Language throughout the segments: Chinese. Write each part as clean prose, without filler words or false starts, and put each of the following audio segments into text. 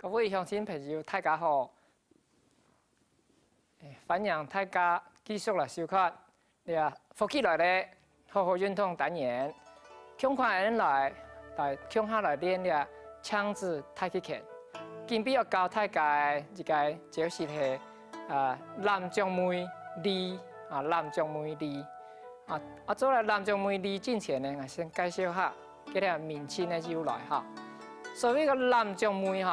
各位乡亲朋友，大家好！欢迎大家继续来收看福建来的好好运动单元。今看人来乡下来练枪支太极拳。今比要教大家一个就是南掌梅里南掌梅里做来南掌梅里之前呢，我先介绍下佢名称的由来哈。所谓个南掌梅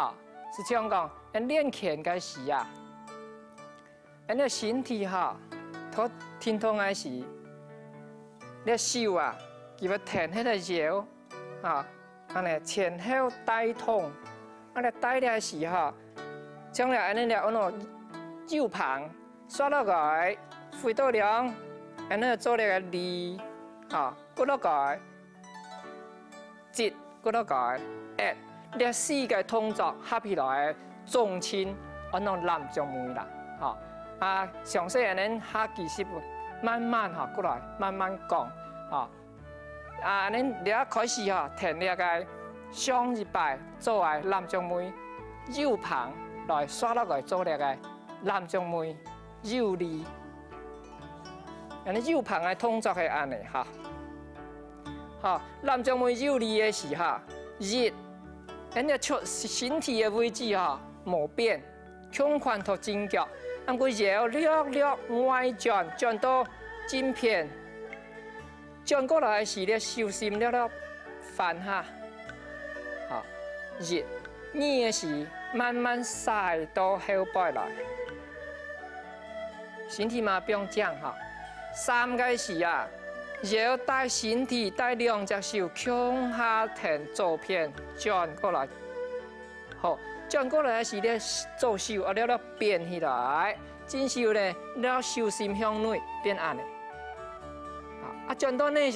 是像讲，练拳嘅时你身体他疼痛嘅时，你手佢要停喺度摇安尼前后带动，安尼带嘅时将来安尼右旁刷落来，回到量，安尼做个力骨落来，接骨落来，四个动作合起来，重轻南掌梅啦，详细咱下技术慢慢过来，慢慢讲恁了开始停个上一摆做个南掌梅，右旁来刷落来做个南掌梅右力，右旁的动作是安尼南掌梅右力的时热。人家身体的位置无变，胸宽头正脚，按过摇略外转，转到正片，转过来时咧手心了翻热，二的时慢慢晒到后背来，身体嘛不用讲三个时摇带身体，带两只手向下停，左片转过来，好，转过来时咧左手了变起来，正手咧了手心向内变安尼，转到那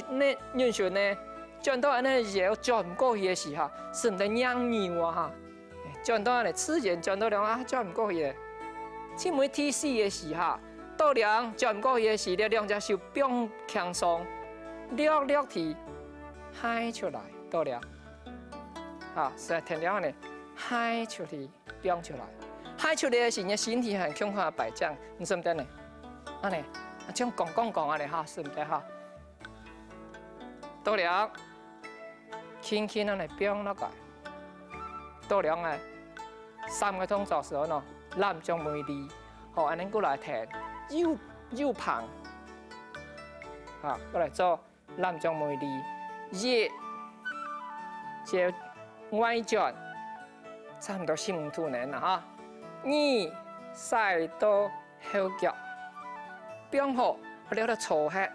运旋呢，转到安尼摇转唔过去的时是唔得让扭转到安尼自然转到两转唔过去，只每提示的时到两转唔过去的时咧，两只手并轻松，略提嗨出来，到了，是停了呢，嗨出去，并出来，嗨出来的时，你身体很向下摆正，你是唔得呢？安尼，像讲安尼是唔得到了，轻轻安尼并落来，到了呢，三个动作时候呢，南掌梅里，好，安尼过来停。右旁，过来做南掌梅里，热，就外转，差唔多15度呢二晒到后脚，并好，我了坐下。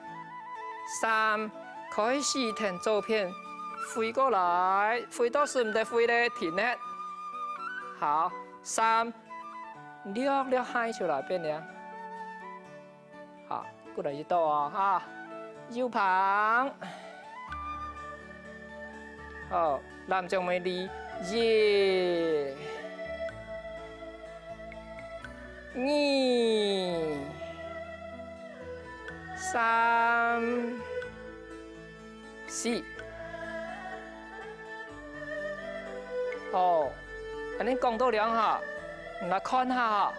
三开始停左片，飞过来，飞到是唔得飞咧，停咧。好，三略嗨出来变凉。过来一道右旁，好，南掌梅里，二三四，好，安尼讲到了来看下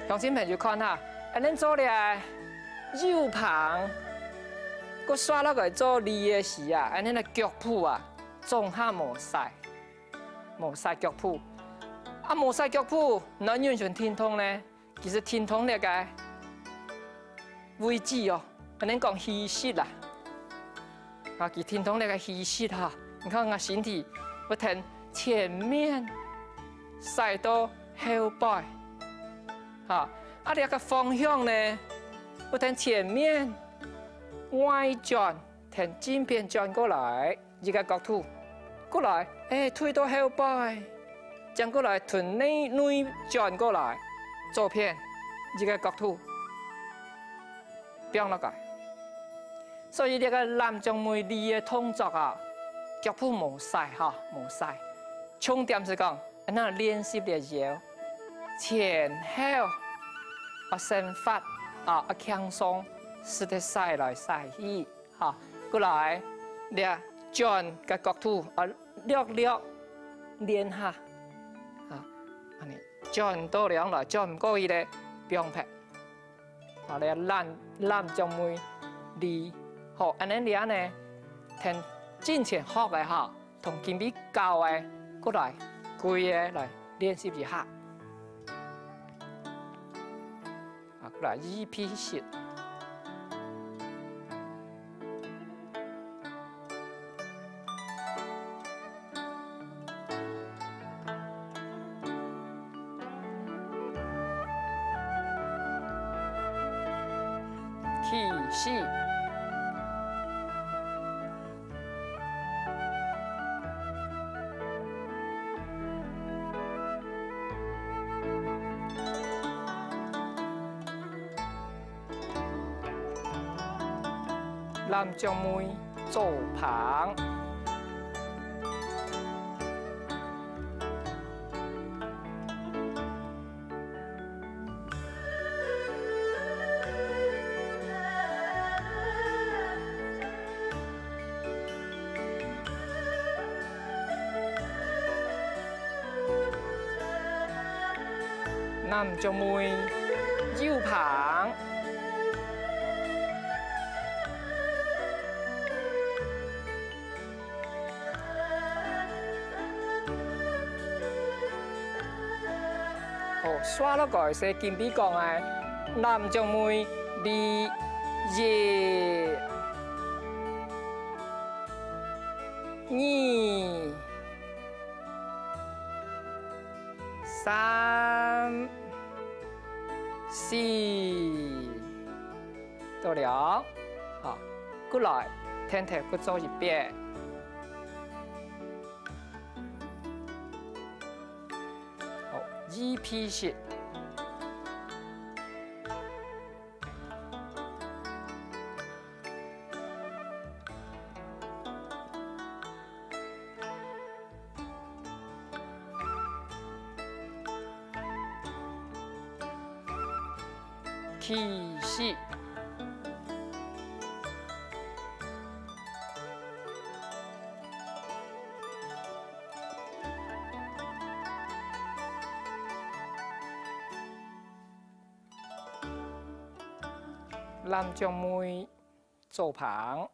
乡亲朋友看下，安尼做咧。右旁，佮刷落来做力的时安尼个脚蹼总下无晒脚蹼，无晒脚蹼，那完全疼痛呢？其实疼痛那个位置安尼讲虚实啦，其疼痛那个虚实你看我身体不停前面晒到后背，那个方向呢？不停前面外转，停正边转过来，一个角度过来，推到后背，转过来，从内转过来，左片一个角度，变落来。所以这个南掌梅里的动作脚蹼无晒无晒。重点是讲，那练习的摇前后伸发。轻松，是得晒来晒去，过来，转个角度，略练下，安尼转到两来转过去咧标拍，啊咧咱将每二好安尼俩呢，填之前学嘅哈，同金币教嘅过来规个来练习一下，啊过来repeat式。气息，咱将妹做旁。咱將妹腰旁，好，刷落個是金比講嘅，咱將妹二夜二三。4到了，好，过来，天天过做一遍。好，repeat式。气息，咱將妹做旁。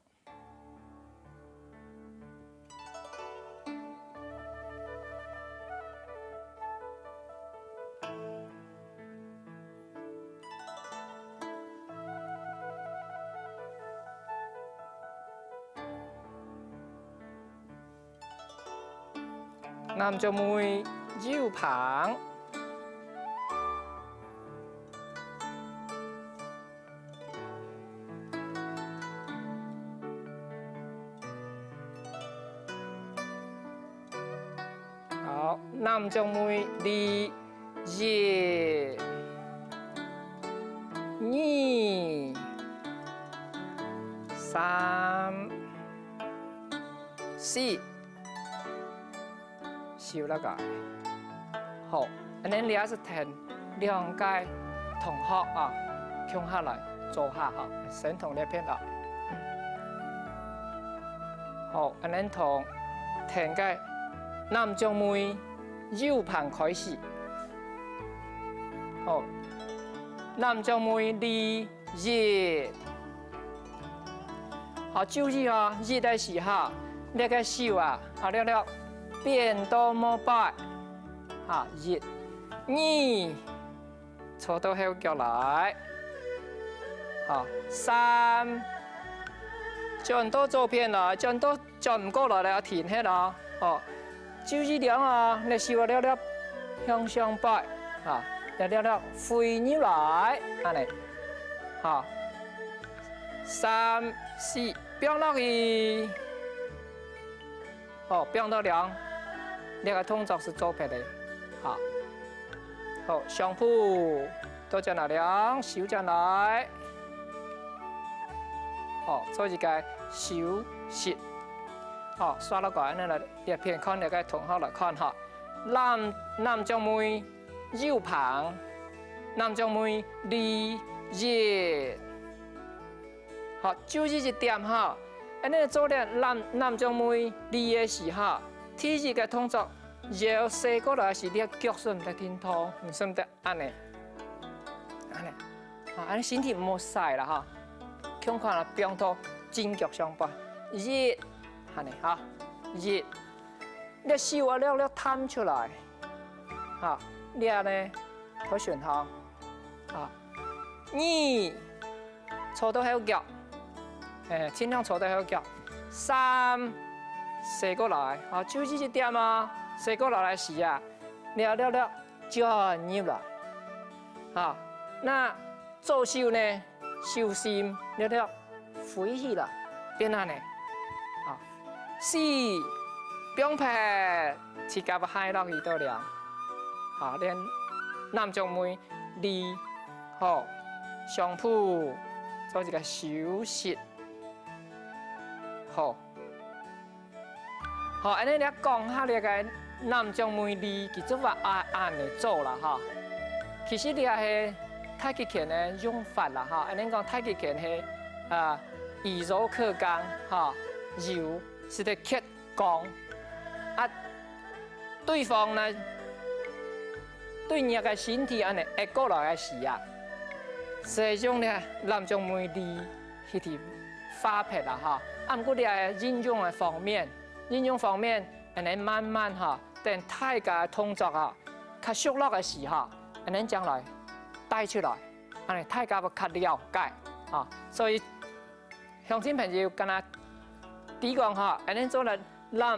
咱將妹腰旁，好，咱將妹2、2、3、4。收那个，好，安尼俩是填2届同学啊，共下来做下哈，先同你片啦。好，安尼同填个咱将妹右旁开始。好，咱将妹2、1。好，注意哦，热的时候，那个手啊，啊了。变到摩拜，好1、2，坐到後腳來，好3，轉到左邊來，轉到轉唔過來了，停下啦，好，注意點啊，你手了向上擺，啊，了回扭來，安尼，好3、4，變落去，好變到2。那个动作是左撇的，好，好，上铺都将那两手将来，好，做一个手势，好，刷了个安尼来列片看那个同学来看哈，咱将妹右旁，咱将妹2、1，好，注意一点哈，安尼做咧咱将妹2的时候。第一个动作腰伸过来是你脚算唔得挺痛，唔算得安尼，安尼，啊，安尼身体唔好晒啦哈。胸看啦，并头真脚上摆，热，安尼哈，热，你手啊了摊出来，哈，你呢好旋行，啊，二，搓到后脚，尽量搓到后脚，三，伸过来，啊，就是这点啊。 伸过来时啊，了转入来，啊，那左手呢，手心了飞起来，变安尼，啊，四，并拍，指甲要海落去到了，啊，连南中妹二，好，上铺做一个手势，好。 好，安尼你讲下你个南中妹离，其实话按嚟做啦哈。其實你係太極拳嘅用法啦哈。安尼講太極拳係以柔克剛哈，柔是得克剛。啊，對方呢對你個身體安尼壓過來嘅時啊，實際上咧南中妹離係條花撇啦哈。啊，不過你係應用嘅方面。 應用方面，安尼慢慢哈，等大家動作啊，較熟絡嘅時候，安尼將來帶出來，安尼大家會較了解啊。所以鄉親朋友跟他比講哈，安尼做嚟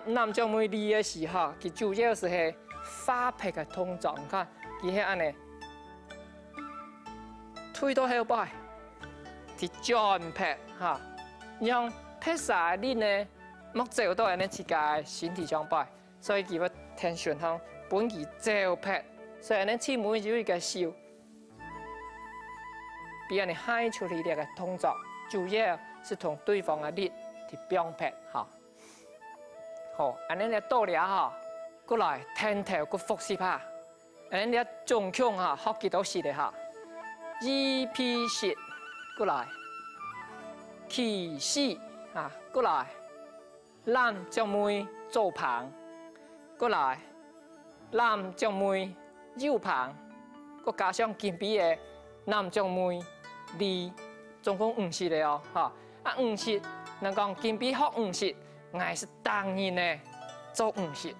南中妹離嘅時候，佢主要是係花劈嘅動作，你看佢係安尼推到後擺，係轉劈哈，讓劈晒啲呢。 目照到人哋自己身體上擺，所以佢要聽旋行，本佢照拍，所以人哋起每有一個手，俾人哋嗨出嚟嘅動作，主要是同對方嘅力去表拍嚇。好，安尼你到了嚇，過來聽頭個複習下，安尼你中強嚇，學幾多時嚟嚇？repeat，過來，起勢嚇，過來。 南將妹左旁，過來南將妹右旁，個加上肩臂嘅南將妹二，總共5式嘅哦，嚇啊5式，能講肩臂學5式，我是當然呢做5式，嚇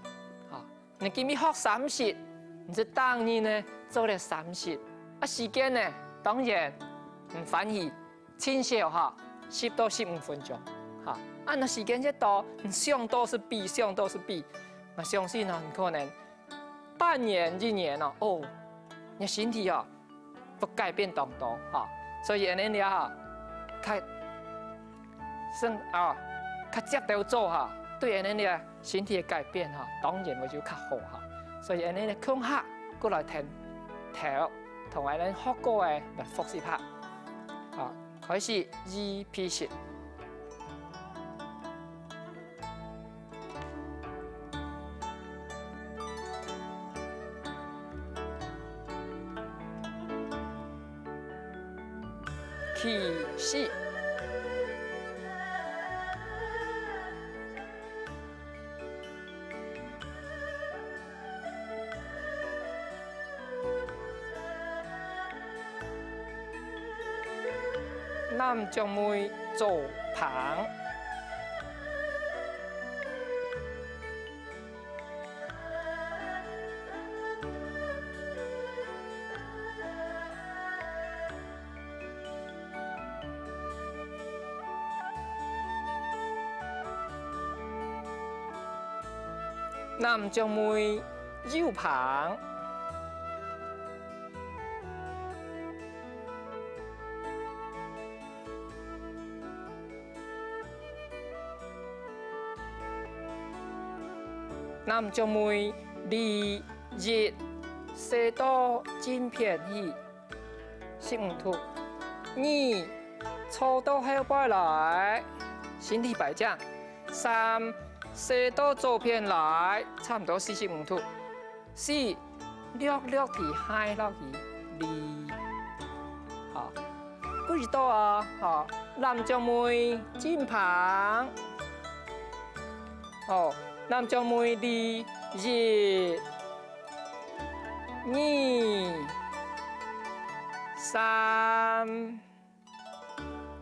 你肩臂學3式，你是當然呢做了3式，啊時間呢當然唔反而輕少嚇，10到15分鐘，嚇。 啊，那時間一到，上都是比，上都是比，我相信啊，可能半年、1年啊，哦，你身體啊，會改變當多哈，所以你啊，較接到做哈，對你啊身體嘅改變哈，當然會就較好哈，所以你強下過來聽頭，同埋你學過嘅嚟複習下，啊，開始repeat。 起勢，南將妹左旁，南將妹右旁。 南將妹2熱射到真便宜15圖2搓到後擺來身體擺正3射到左邊來差唔多45圖4略提海落去2好，幾多啊？好，南將妹肩膀哦。 南將妹離1、2、3、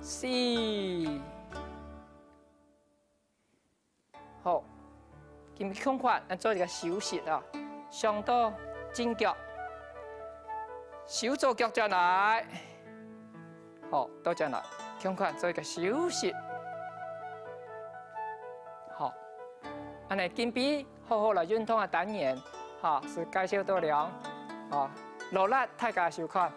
4。好，今胸款咱做一个收息啊，上到正脚，手做脚转来，好，倒转来，胸款做一个收息。好，安尼今比好好来运动的单元，哈，是介绍到了，啊，罗拉大家收看。